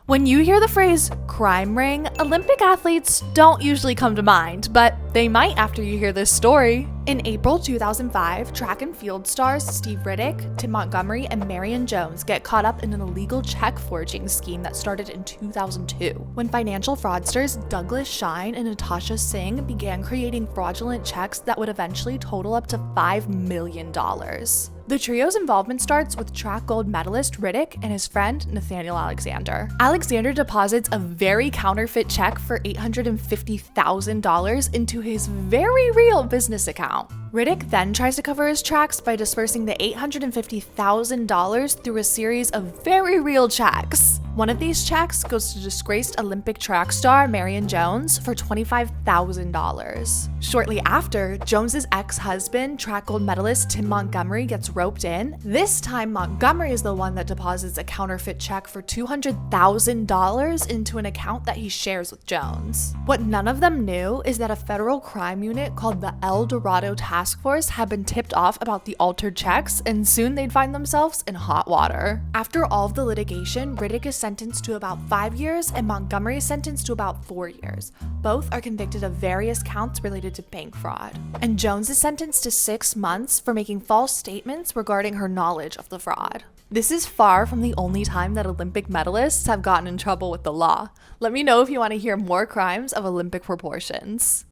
When you hear the phrase crime ring, Olympic athletes don't usually come to mind, but they might after you hear this story. In April 2005, track and field stars Steve Riddick, Tim Montgomery, and Marion Jones get caught up in an illegal check forging scheme that started in 2002, when financial fraudsters Douglas Shine and Natasha Singh began creating fraudulent checks that would eventually total up to $5 million. The trio's involvement starts with track gold medalist Riddick and his friend Nathaniel Alexander. Alexander deposits a very counterfeit check for $850,000 into his very real business account. Riddick then tries to cover his tracks by dispersing the $850,000 through a series of very real checks. One of these checks goes to disgraced Olympic track star Marion Jones for $25,000. Shortly after, Jones's ex-husband, track gold medalist Tim Montgomery, gets roped in. This time, Montgomery is the one that deposits a counterfeit check for $200,000 into an account that he shares with Jones. What none of them knew is that a federal crime unit called the El Dorado Task Force had been tipped off about the altered checks, and soon they'd find themselves in hot water. After all of the litigation, Riddick is sentenced to about 5 years and Montgomery is sentenced to about 4 years. Both are convicted of various counts related to bank fraud. And Jones is sentenced to 6 months for making false statements regarding her knowledge of the fraud. This is far from the only time that Olympic medalists have gotten in trouble with the law. Let me know if you want to hear more crimes of Olympic proportions.